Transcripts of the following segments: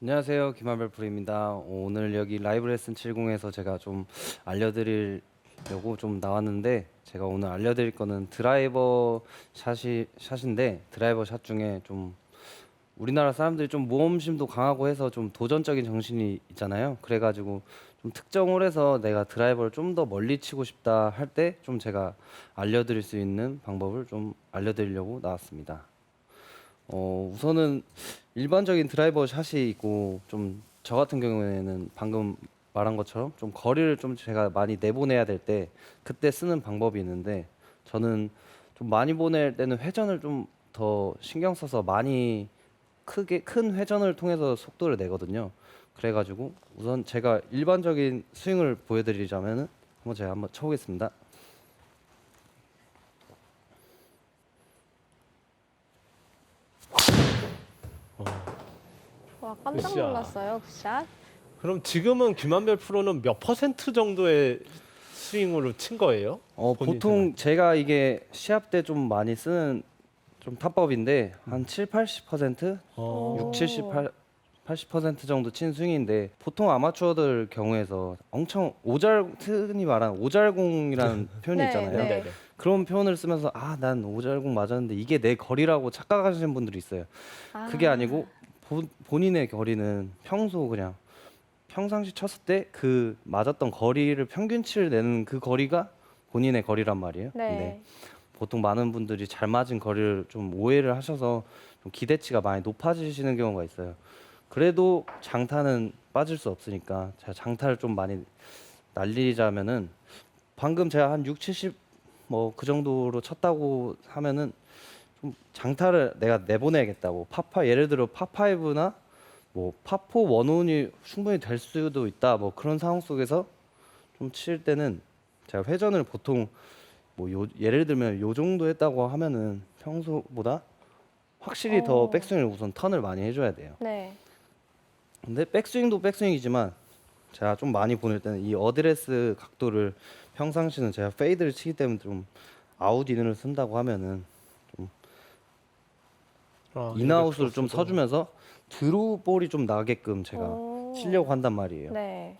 안녕하세요. 김한별 프로입니다. 오늘 여기 라이브 레슨 70에서 제가 좀 알려드리려고 좀 나왔는데, 제가 오늘 알려드릴 거는 드라이버 샷인데, 드라이버 샷 중에 좀 우리나라 사람들이 좀 모험심도 강하고 해서 좀 도전적인 정신이 있잖아요. 그래가지고 좀 특정 홀에서 내가 드라이버를 좀 더 멀리 치고 싶다 할 때 좀 제가 알려드릴 수 있는 방법을 좀 알려드리려고 나왔습니다. 우선은 일반적인 드라이버 샷이 있고, 좀 저 같은 경우에는 방금 말한 것처럼 좀 거리를 좀 제가 많이 내보내야 될 때 그때 쓰는 방법이 있는데, 저는 좀 많이 보낼 때는 회전을 좀 더 신경 써서 많이 크게 큰 회전을 통해서 속도를 내거든요. 그래가지고 우선 제가 일반적인 스윙을 보여드리자면은 제가 한번 쳐보겠습니다. 와, 깜짝 굿샷. 놀랐어요, 굿샷. 그럼 지금은 김한별 프로는 몇 퍼센트 정도의 스윙으로 친 거예요? 본인 보통 제가 이게 시합 때 좀 많이 쓰는 좀 타법인데, 한 7, 80%, 어. 6, 70, 80% 정도 친 스윙인데, 보통 아마추어들 경우에서 엄청 흔히 말하는 오잘공이라는 표현이 네, 있잖아요. 네. 네네. 그런 표현을 쓰면서 난 오잘공 맞았는데 이게 내 거리라고 착각하시는 분들이 있어요. 그게 아니고 본인의 거리는 평소 그냥 평상시 쳤을 때 그 맞았던 거리를 평균치를 내는 그 거리가 본인의 거리란 말이에요. 네. 근데 보통 많은 분들이 잘 맞은 거리를 좀 오해를 하셔서 좀 기대치가 많이 높아지시는 경우가 있어요. 그래도 장타는 빠질 수 없으니까 제가 장타를 좀 많이 날리자면은, 방금 제가 한 6, 70 뭐 그 정도로 쳤다고 하면은 좀 장타를 내가 내보내야겠다고, 예를 들어 파5나 뭐 파4 원온이 충분히 될 수도 있다, 뭐 그런 상황 속에서 좀 칠 때는 제가 회전을 보통 예를 들면 요 정도 했다고 하면은 평소보다 확실히 더 백스윙을 우선 턴을 많이 해줘야 돼요. 네. 근데 백스윙도 백스윙이지만 제가 좀 많이 보낼 때는 이 어드레스 각도를, 평상시는 제가 페이드를 치기 때문에 좀 아웃인을 쓴다고 하면은 좀 인아웃을 좀 서주면서 드로우 볼이 좀 나게끔 제가 치려고 한단 말이에요. 네.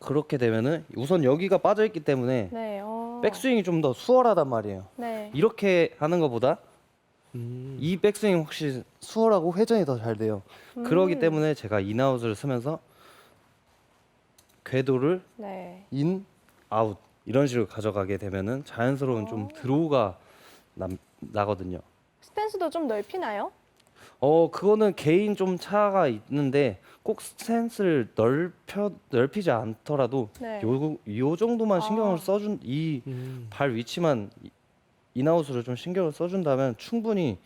그렇게 되면은 우선 여기가 빠져 있기 때문에 네. 백스윙이 좀 더 수월하단 말이에요. 네. 이렇게 하는 것보다 이 백스윙이 확실히 수월하고 회전이 더 잘 돼요. 그러기 때문에 제가 인아웃을 쓰면서 궤도를 네. 인, 아웃 이런 식으로 가져가게 되면은 자연스러운 좀 드로우가 나거든요. 스탠스도 좀 넓히나요? 그거는 개인 좀 차가 있는데, 꼭 스탠스를 넓히지 않더라도 네. 요 정도만 신경을 써준, 이 발 위치만 인아웃으로 좀 신경을 써준다면 충분히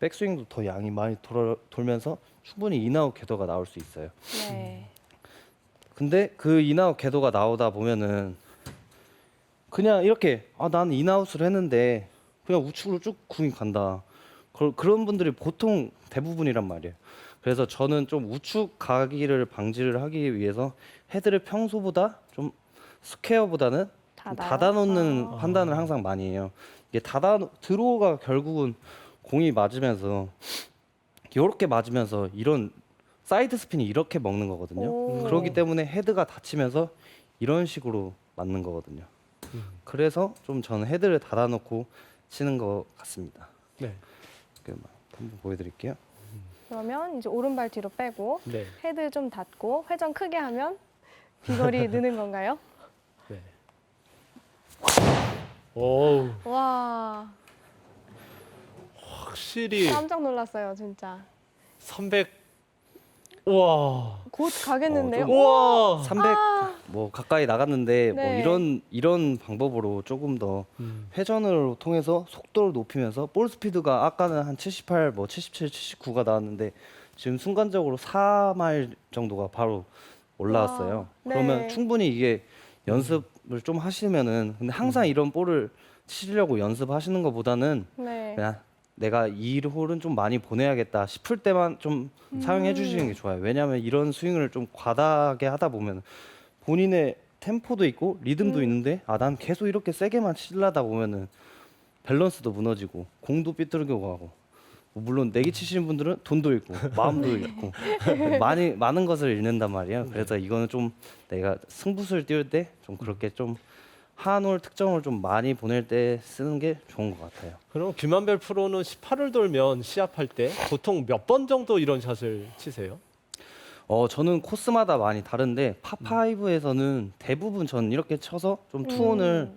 백스윙도 더 양이 많이 돌면서 충분히 인아웃 궤도가 나올 수 있어요. 네. 근데 그 인아웃 궤도가 나오다 보면은 그냥 이렇게 난 인아웃을 했는데 그냥 우측으로 쭉 공이 간다. 그런 분들이 보통 대부분이란 말이에요. 그래서 저는 좀 우측 가기를 방지를 하기 위해서 헤드를 평소보다 좀 스퀘어보다는 좀 닫아놓는 판단을 항상 많이 해요. 이게 드로우가 결국은 공이 맞으면서 이렇게 맞으면서 이런 사이드 스핀이 이렇게 먹는 거거든요. 그렇기 때문에 헤드가 닫히면서 이런 식으로 맞는 거거든요. 그래서 좀 저는 헤드를 닫아놓고 치는 것 같습니다. 네. 한번 보여드릴게요. 그러면 이제 오른발 뒤로 빼고 네. 헤드 좀 닫고 회전 크게 하면 비거리 느는 건가요? 네. 오, 와, 확실히 깜짝 놀랐어요, 진짜. 300. 우와. 곧 가겠는데요? 좀- 우와. 300 뭐 가까이 나갔는데 뭐 네. 이런 방법으로 조금 더 회전을 통해서 속도를 높이면서 볼 스피드가 아까는 한 78, 뭐 77, 79가 나왔는데 지금 순간적으로 4마일 정도가 바로 올라왔어요. 와, 그러면 네. 충분히 이게 연습을 좀 하시면은, 근데 항상 이런 볼을 치려고 연습하시는 것보다는 네. 그냥 내가 이 홀은 좀 많이 보내야겠다 싶을 때만 좀 사용해 주시는 게 좋아요. 왜냐하면 이런 스윙을 좀 과다하게 하다 보면 본인의 템포도 있고 리듬도 있는데 난 계속 이렇게 세게만 치려다 보면은 밸런스도 무너지고 공도 삐뚤게 가고 물론 내기 치시는 분들은 돈도 잃고 마음도 잃고 많은 것을 잃는단 말이에요. 그래서 이거는 좀 내가 승부수를 띄울 때 좀 그렇게 좀 한올 특정을 좀 많이 보낼 때 쓰는 게 좋은 것 같아요. 그럼 김한별 프로는 18을 돌면 시합할 때 보통 몇 번 정도 이런 샷을 치세요? 저는 코스마다 많이 다른데 파5에서는 대부분 전 이렇게 쳐서 좀 투혼을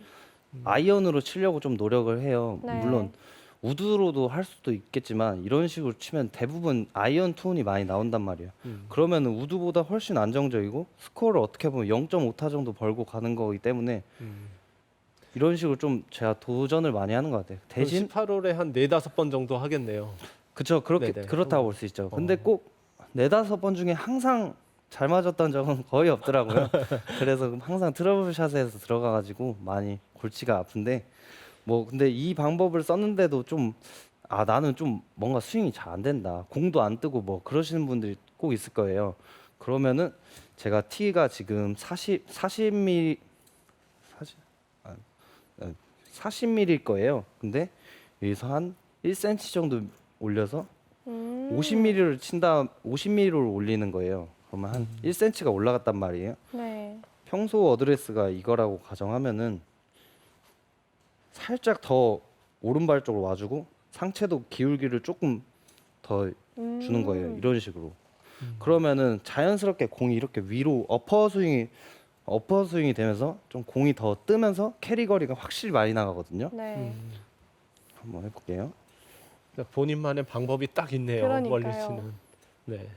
아이언으로 치려고 좀 노력을 해요. 네. 물론 우드로도 할 수도 있겠지만 이런 식으로 치면 대부분 아이언 투혼이 많이 나온단 말이에요. 그러면 우드보다 훨씬 안정적이고 스코어를 어떻게 보면 0.5타 정도 벌고 가는 거기 때문에 이런 식으로 좀 제가 도전을 많이 하는 것 같아요. 대신 18홀에 한 4-5번 정도 하겠네요. 그쵸 그렇게 네네. 그렇다고 볼 수 있죠. 근데 꼭 4-5번 중에 항상 잘 맞았던 적은 거의 없더라고요. 그래서 항상 트러블샷에서 들어가가지고 많이 골치가 아픈데 뭐 근데 이 방법을 썼는데도 좀 나는 좀 뭔가 스윙이 잘 안 된다. 공도 안 뜨고 뭐 그러시는 분들이 꼭 있을 거예요. 그러면은 제가 티가 지금 40mm 40mm일 거예요. 근데 여기서 한 1cm 정도 올려서 50mm를 친다 50mm를 올리는 거예요. 그러면 한 1cm가 올라갔단 말이에요. 네. 평소 어드레스가 이거라고 가정하면은 살짝 더 오른발 쪽으로 와주고 상체도 기울기를 조금 더 주는 거예요. 이런 식으로. 그러면은 자연스럽게 공이 이렇게 위로 어퍼 스윙이 되면서 좀 공이 더 뜨면서 캐리 거리가 확실히 많이 나가거든요. 네. 한번 해볼게요. 그러니까 본인만의 방법이 딱 있네요. 그러니까요. 멀리 치는. 네.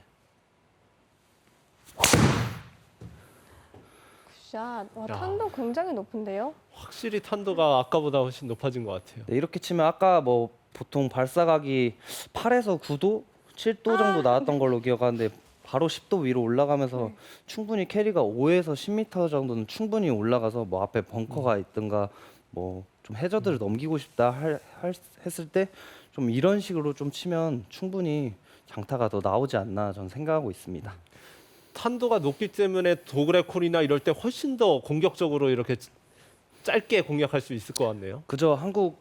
굿샷. 와, 야. 탄도 굉장히 높은데요? 확실히 탄도가 아까보다 훨씬 높아진 것 같아요. 네, 이렇게 치면 아까 뭐 보통 발사각이 8에서 9도, 7도 정도 나왔던 걸로 기억하는데 바로 10도 위로 올라가면서 충분히 캐리가 5에서 10m 정도는 충분히 올라가서 뭐 앞에 벙커가 있든가 뭐 좀 해저드를 넘기고 싶다 했을 때 좀 이런 식으로 좀 치면 충분히 장타가 더 나오지 않나 저는 생각하고 있습니다. 탄도가 높기 때문에 도그레 콜이나 이럴 때 훨씬 더 공격적으로 이렇게 짧게 공략할 수 있을 것 같네요. 그저 한국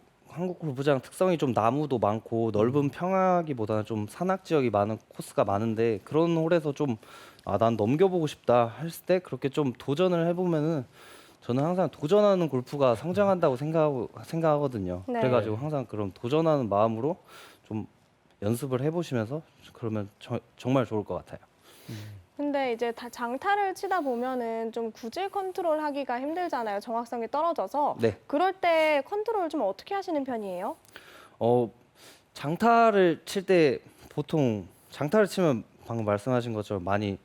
골프장 특성이 좀 나무도 많고 넓은 평야기보다는 좀 산악 지역이 많은 코스가 많은데 그런 홀에서 좀 난 넘겨보고 싶다 했을 때 그렇게 좀 도전을 해보면은 저는 항상 도전하는 골프가 성장한다고 생각하거든요. 네. 그래가지고 항상 그런 도전하는 마음으로 좀 연습을 해보시면서 그러면 정말 좋을 것 같아요. 근데 이제 다 장타를 치다 보면은 좀 구질 컨트롤 하기가 힘들잖아요. 정확성이 떨어져서. 네. 그럴 때 컨트롤 좀 어떻게 하시는 편이에요? 장타를 칠 때 보통 장타를 치면 방금 말씀하신 것처럼 많이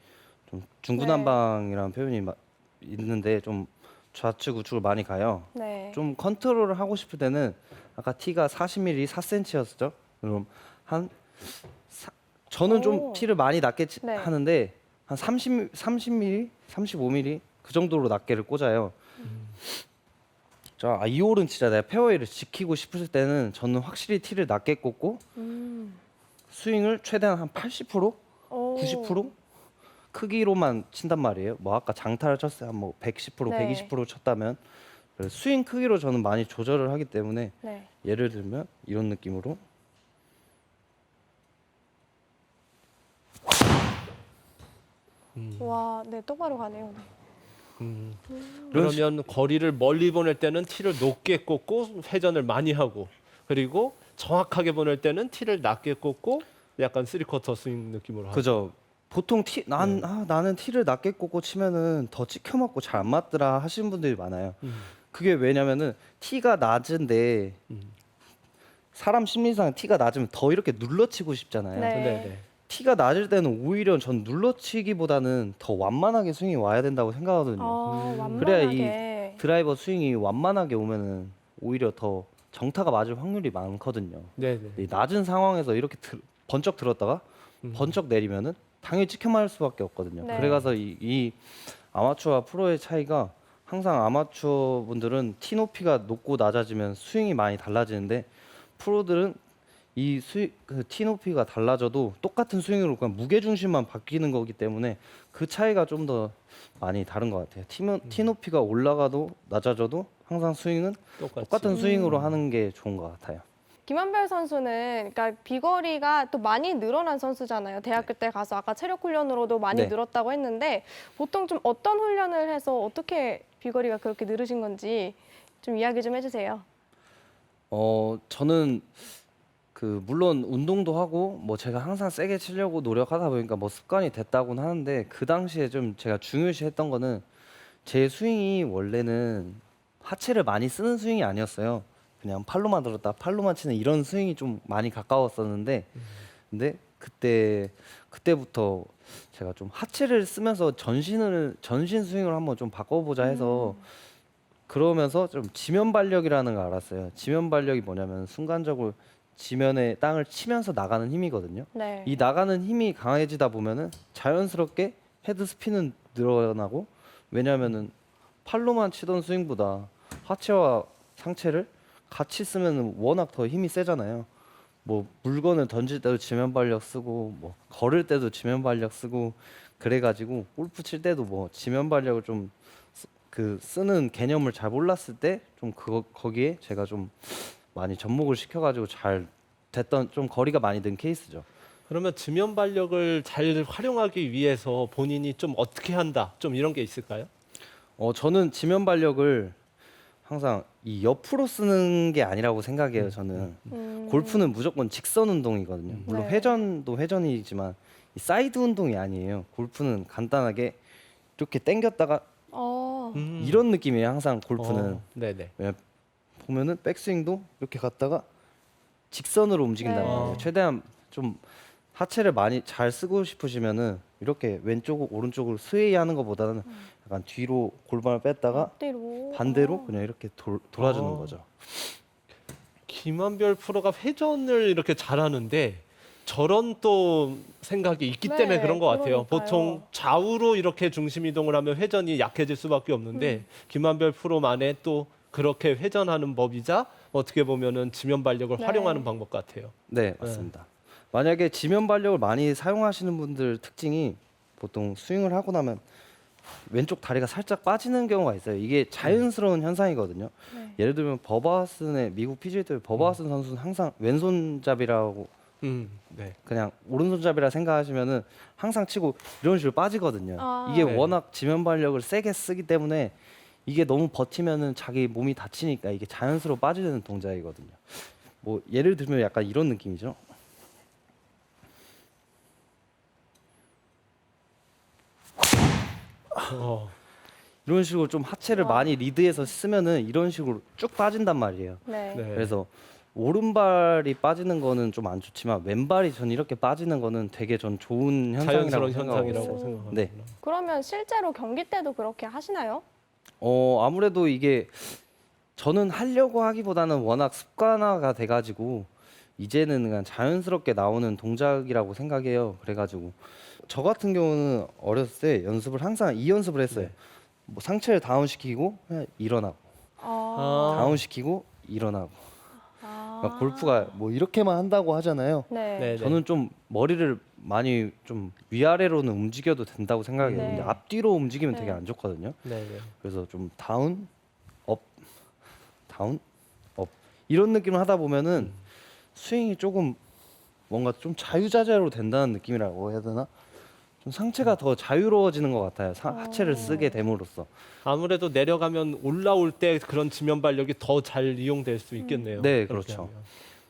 좀 중구난방이라는 표현이 있는데 좀 좌측 우측을 많이 가요. 네. 좀 컨트롤을 하고 싶을 때는 아까 티가 40mm 4cm였죠. 그럼 저는 오. 좀 티를 많이 낮게 네. 하는데 한 30mm, 35mm 그 정도로 낮게를 꽂아요. 자, 이 홀은 진짜 내가 페어웨이를 지키고 싶을 때는 저는 확실히 티를 낮게 꽂고 스윙을 최대한 한 80%, 오. 90% 크기로만 친단 말이에요. 뭐 아까 장타를 쳤을 때 한 뭐 110%, 네. 120% 쳤다면 그래서 스윙 크기로 저는 많이 조절을 하기 때문에 네. 예를 들면 이런 느낌으로 와, 네, 똑바로 가네요. 네. 그러면 거리를 멀리 보낼 때는 티를 높게 꽂고 회전을 많이 하고 그리고 정확하게 보낼 때는 티를 낮게 꽂고 약간 3쿼터 스윙 느낌으로 하고. 그죠. 보통 나는 티를 낮게 꽂고 치면은 더 찍혀 맞고 잘 안 맞더라 하시는 분들이 많아요. 그게 왜냐면은 티가 낮은데 사람 심리상 티가 낮으면 더 이렇게 눌러치고 싶잖아요. 네. 네네. 티가 낮을 때는 오히려 전 눌러치기보다는 더 완만하게 스윙이 와야 된다고 생각하거든요. 완만하게. 그래야 드라이버 스윙이 완만하게 오면은 오히려 더 정타가 맞을 확률이 많거든요. 네네. 이 낮은 상황에서 이렇게 번쩍 들었다가 번쩍 내리면은 당연히 찍혀 맞을 수밖에 없거든요. 네. 그래서 이 아마추어와 프로의 차이가 항상 아마추어 분들은 티 높이가 높고 낮아지면 스윙이 많이 달라지는데 프로들은 티 높이가 달라져도 똑같은 스윙으로 그냥 무게 중심만 바뀌는 거기 때문에 그 차이가 좀 더 많이 다른 것 같아요. 티 높이가 올라가도 낮아져도 항상 스윙은 똑같이. 똑같은 스윙으로 하는 게 좋은 것 같아요. 김한별 선수는 그러니까 비거리가 또 많이 늘어난 선수잖아요. 대학교 때 가서 아까 체력 훈련으로도 많이 네. 늘었다고 했는데 보통 좀 어떤 훈련을 해서 어떻게 비거리가 그렇게 늘으신 건지 좀 이야기 좀 해주세요. 저는 그 물론 운동도 하고 뭐 제가 항상 세게 치려고 노력하다 보니까 뭐 습관이 됐다고는 하는데 그 당시에 좀 제가 중요시했던 거는 제 스윙이 원래는 하체를 많이 쓰는 스윙이 아니었어요. 그냥 팔로만 들었다 팔로만 치는 이런 스윙이 좀 많이 가까웠었는데 근데 그때부터 제가 좀 하체를 쓰면서 전신 스윙을 한번 좀 바꿔보자 해서 그러면서 좀 지면 발력이라는 걸 알았어요. 지면 발력이 뭐냐면 순간적으로 지면에 땅을 치면서 나가는 힘이거든요. 네. 이 나가는 힘이 강해지다 보면은 자연스럽게 헤드 스피는 늘어나고 왜냐면은 팔로만 치던 스윙보다 하체와 상체를 같이 쓰면 워낙 더 힘이 세잖아요. 뭐 물건을 던질 때도 지면 발력 쓰고 뭐 걸을 때도 지면 발력 쓰고 그래가지고 골프 칠 때도 뭐 지면 발력을 좀 쓰는 개념을 잘 몰랐을 때 좀 거기에 제가 좀 많이 접목을 시켜가지고 잘 됐던 좀 거리가 많이 는 케이스죠. 그러면 지면 발력을 잘 활용하기 위해서 본인이 좀 어떻게 한다, 좀 이런 게 있을까요? 저는 지면 발력을 항상 이 옆으로 쓰는 게 아니라고 생각해요. 저는 골프는 무조건 직선 운동이거든요. 물론 네. 회전도 회전이지만 이 사이드 운동이 아니에요. 골프는 간단하게 이렇게 당겼다가 이런 느낌이에요. 항상 골프는 네네. 보면은 백스윙도 이렇게 갔다가 직선으로 움직인단 네. 말이에요. 최대한 좀 하체를 많이 잘 쓰고 싶으시면은 이렇게 왼쪽 오른쪽으로 스웨이하는 것보다는 약간 뒤로 골반을 뺐다가 앞뒤로. 반대로 그냥 이렇게 돌아주는 아. 거죠. 김한별 프로가 회전을 이렇게 잘하는데 저런 또 생각이 있기 네, 때문에 그런 것 같아요. 그러니까요. 보통 좌우로 이렇게 중심 이동을 하면 회전이 약해질 수밖에 없는데 김한별 프로만의 또 그렇게 회전하는 법이자 어떻게 보면은 지면 발력을 네. 활용하는 방법 같아요. 네, 맞습니다. 만약에 지면 발력을 많이 사용하시는 분들 특징이 보통 스윙을 하고 나면 왼쪽 다리가 살짝 빠지는 경우가 있어요. 이게 자연스러운 현상이거든요. 네. 예를 들면 버바슨의 미국 PGA 투어 버바슨 선수는 항상 왼손잡이라고 네. 그냥 오른손잡이라 생각하시면은 항상 치고 이런 식으로 빠지거든요. 아. 이게 네. 워낙 지면 발력을 세게 쓰기 때문에 이게 너무 버티면은 자기 몸이 다치니까 이게 자연스러워 빠지는 동작이거든요. 뭐 예를 들면 약간 이런 느낌이죠. 어. 이런 식으로 좀 하체를 와. 많이 리드해서 쓰면은 이런 식으로 쭉 빠진단 말이에요. 네. 네. 그래서 오른발이 빠지는 거는 좀 안 좋지만 왼발이 전 이렇게 빠지는 거는 되게 전 좋은 현상이라고 자연스러운 생각하고 현상이라고 있어요. 생각합니다. 네. 그러면 실제로 경기 때도 그렇게 하시나요? 아무래도 이게 저는 하려고 하기보다는 워낙 습관화가 돼가지고 이제는 그냥 자연스럽게 나오는 동작이라고 생각해요. 그래가지고 저 같은 경우는 어렸을 때 연습을 항상 이 연습을 했어요. 네. 뭐 상체를 다운시키고 그냥 일어나고 아. 다운시키고 일어나고 아. 그러니까 골프가 뭐 이렇게만 한다고 하잖아요. 네. 네. 저는 좀 머리를 많이 좀 위아래로는 움직여도 된다고 생각해요. 네. 근데 앞뒤로 움직이면 네. 되게 안 좋거든요. 네. 네. 그래서 좀 다운, 업, 다운, 업 이런 느낌을 하다 보면은 스윙이 조금 뭔가 좀 자유자재로 된다는 느낌이라고 해야 되나? 좀 상체가 더 자유로워지는 것 같아요. 하체를 쓰게 됨으로써. 아무래도 내려가면 올라올 때 그런 지면 발력이 더 잘 이용될 수 있겠네요. 네, 그렇게 그렇죠. 하면.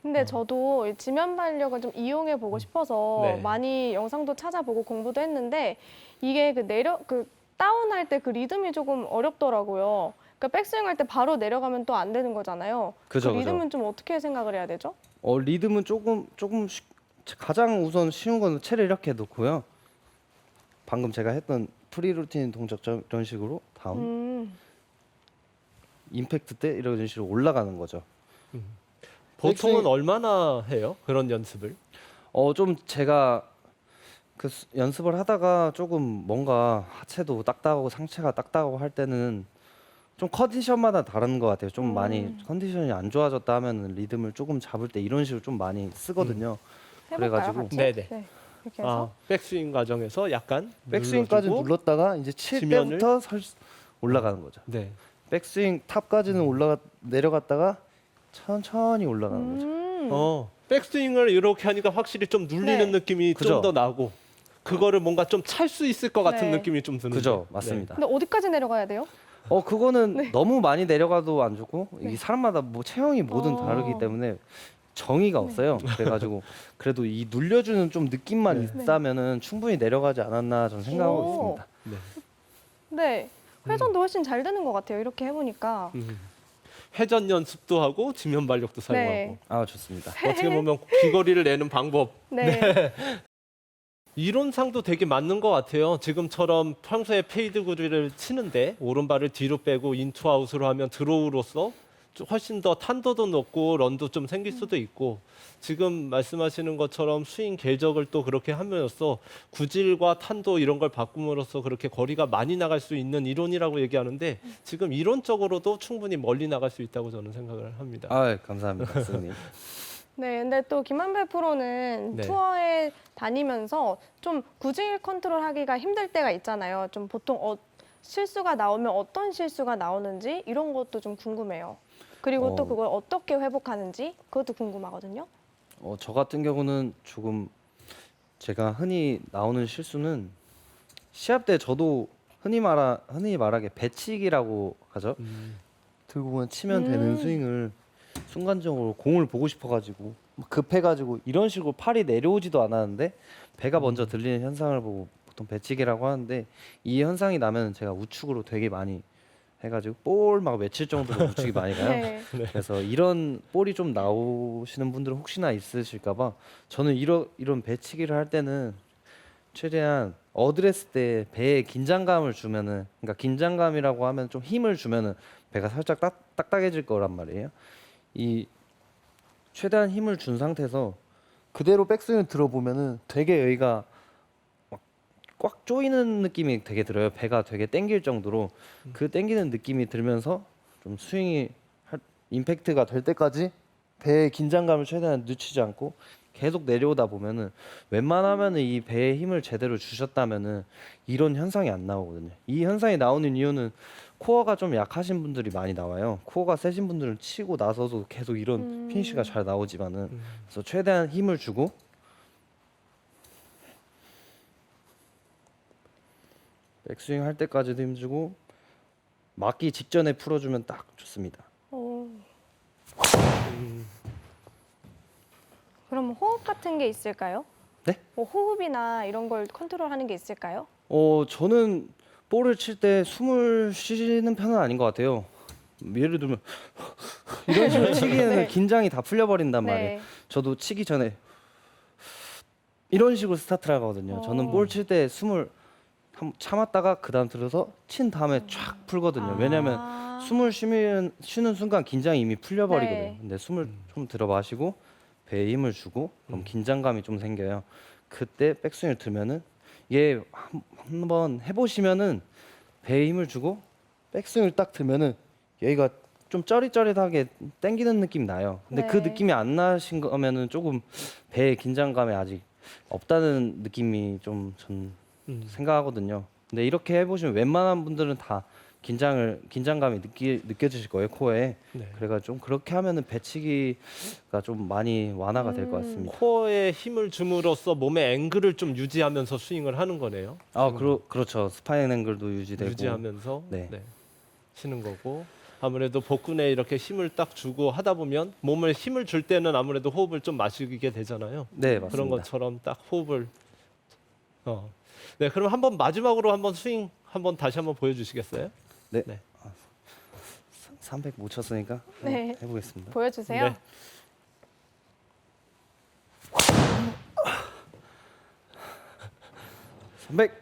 근데 저도 이 지면 발력을 좀 이용해 보고 싶어서 네. 많이 영상도 찾아보고 공부도 했는데 이게 그 다운할 때 그 리듬이 조금 어렵더라고요. 그러니까 백스윙 할 때 바로 내려가면 또 안 되는 거잖아요. 그죠, 그 그죠. 리듬은 좀 어떻게 생각을 해야 되죠? 리듬은 가장 우선 쉬운 거는 채를 이렇게 놓고요. 방금 제가 했던 프리 루틴 동작처럼 이런 식으로 다운, 음. 임팩트 때 이런 식으로 올라가는 거죠. 보통은 백스윙- 얼마나 해요? 그런 연습을? 좀 제가 연습을 하다가 조금 뭔가 하체도 딱딱하고 상체가 딱딱하고 할 때는 좀 컨디션마다 다른 것 같아요. 좀 많이 컨디션이 안 좋아졌다 하면 리듬을 조금 잡을 때 이런 식으로 좀 많이 쓰거든요. 해볼까요, 그래가지고- 같이? 네네. 네. 이렇게 해서. 백스윙 과정에서 약간 백스윙까지 눌러주고, 눌렀다가 이제 칠 지면을- 때부터 올라가는 거죠. 네. 백스윙 탑까지는 내려갔다가 천천히 올라가는 거죠. 백스윙을 이렇게 하니까 확실히 좀 눌리는 네. 느낌이 그죠. 좀 더 나고 그거를 뭔가 좀 찰 수 있을 것 같은 네. 느낌이 좀 드는데. 그죠, 맞습니다. 근데 어디까지 내려가야 돼요? 그거는 너무 많이 내려가도 안 좋고 네. 이 사람마다 뭐 체형이 뭐든 어. 다르기 때문에 정의가 없어요. 그래가지고 그래도 이 눌려주는 좀 느낌만 네. 있다면은 충분히 내려가지 않았나 저는 생각하고 오. 있습니다. 네. 네. 회전도 훨씬 잘 되는 것 같아요. 이렇게 해보니까. 회전 연습도 하고 지면 발력도 사용하고 네. 아 좋습니다. 어떻게 보면 귀거리를 내는 방법 네. 이론상도 되게 맞는 것 같아요. 지금처럼 평소에 페이드 거리를 치는데 오른발을 뒤로 빼고 인투 아웃으로 하면 드로우로서 좀 훨씬 더 탄도도 높고 런도 좀 생길 수도 있고 지금 말씀하시는 것처럼 스윙 궤적을 또 그렇게 함으로써 구질과 탄도 이런 걸 바꿈으로써 그렇게 거리가 많이 나갈 수 있는 이론이라고 얘기하는데 지금 이론적으로도 충분히 멀리 나갈 수 있다고 저는 생각을 합니다. 아 감사합니다, 선생님. 네, 근데 또 김한배 프로는 네. 투어에 다니면서 좀 구질 컨트롤하기가 힘들 때가 있잖아요. 좀 보통 실수가 나오면 어떤 실수가 나오는지 이런 것도 좀 궁금해요. 그리고 또 어. 그걸 어떻게 회복하는지 그것도 궁금하거든요. 저 같은 경우는 조금 제가 흔히 나오는 실수는 시합 때 저도 흔히 말하게 배치기라고 하죠. 들고 보면 치면 되는 스윙을 순간적으로 공을 보고 싶어가지고 막 급해가지고 이런 식으로 팔이 내려오지도 않았는데 배가 먼저 들리는 현상을 보고 보통 배치기라고 하는데 이 현상이 나면 제가 우측으로 되게 많이 해가지고 볼 막 외칠 정도로 우측이 많이 가요. 네. 그래서 이런 볼이 좀 나오시는 분들은 혹시나 있으실까봐 저는 이런 배치기를 할 때는 최대한 어드레스 때 배에 긴장감을 주면은 그러니까 긴장감이라고 하면 좀 힘을 주면은 배가 살짝 딱딱해질 거란 말이에요. 이 최대한 힘을 준 상태에서 그대로 백스윙을 들어보면은 되게 여기가 막 꽉 조이는 느낌이 되게 들어요. 배가 되게 땡길 정도로 그 땡기는 느낌이 들면서 좀 스윙이 임팩트가 될 때까지 배의 긴장감을 최대한 늦추지 않고 계속 내려오다 보면은 웬만하면은 이 배에 힘을 제대로 주셨다면은 이런 현상이 안 나오거든요. 이 현상이 나오는 이유는 코어가 좀 약하신 분들이 많이 나와요. 코어가 세신 분들은 치고 나서도 계속 이런 피니시가 잘 나오지만은 그래서 최대한 힘을 주고 백스윙 할 때까지도 힘주고 맞기 직전에 풀어주면 딱 좋습니다. 오. 그럼 호흡 같은 게 있을까요? 네? 뭐 호흡이나 이런 걸 컨트롤하는 게 있을까요? 저는 볼을 칠 때 숨을 쉬는 편은 아닌 것 같아요. 예를 들면 이런 식으로 치기에는 네. 긴장이 다 풀려버린단 말이에요. 네. 저도 치기 전에 이런 식으로 스타트를 하거든요. 저는 볼 칠 때 숨을 참았다가 그 다음 들어서 친 다음에 쫙 풀거든요. 왜냐면 숨을 쉬는 순간 긴장이 이미 풀려버리거든요. 네. 근데 숨을 좀 들어 마시고 배에 힘을 주고 그럼 긴장감이 좀 생겨요. 그때 백스윙을 들면은 얘 한번 해보시면은 배에 힘을 주고 백스윙을 딱 들면은 여기가 좀 쩌릿쩌릿하게 당기는 느낌이 나요. 근데 그 네. 느낌이 안 나신 거면은 조금 배에 긴장감이 아직 없다는 느낌이 좀 전 생각하거든요. 근데 이렇게 해보시면 웬만한 분들은 다 긴장감이 느껴지실 거예요, 코어에. 네. 그래가 좀 그렇게 하면은 배치기가 좀 많이 완화가 될 것 같습니다. 코어에 힘을 줌으로써 몸의 앵글을 좀 유지하면서 스윙을 하는 거네요. 그렇죠. 스파인 앵글도 유지되고. 유지하면서 네. 치는 거고 아무래도 복근에 이렇게 힘을 딱 주고 하다 보면 몸을 힘을 줄 때는 아무래도 호흡을 좀 마시게 되잖아요. 네, 맞습니다. 그런 것처럼 딱 호흡을 네, 그럼 한번 마지막으로 한번 스윙 한번 다시 한번 보여주시겠어요? 네. 네. 300 못 쳤으니까 네. 해보겠습니다. 보여주세요. 네. 삼백,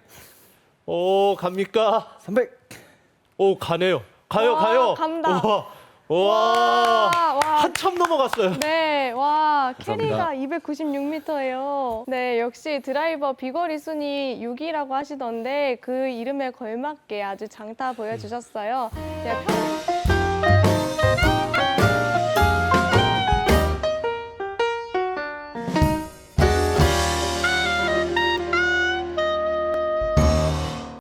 오 갑니까? 300. 오 가네요. 가요. 와, 간다. 와 와. 한참 넘어갔어요. 네, 와, 감사합니다. 캐리가 296m예요. 네, 역시 드라이버 비거리 순위 6위라고 하시던데 그 이름에 걸맞게 아주 장타 보여주셨어요. 네,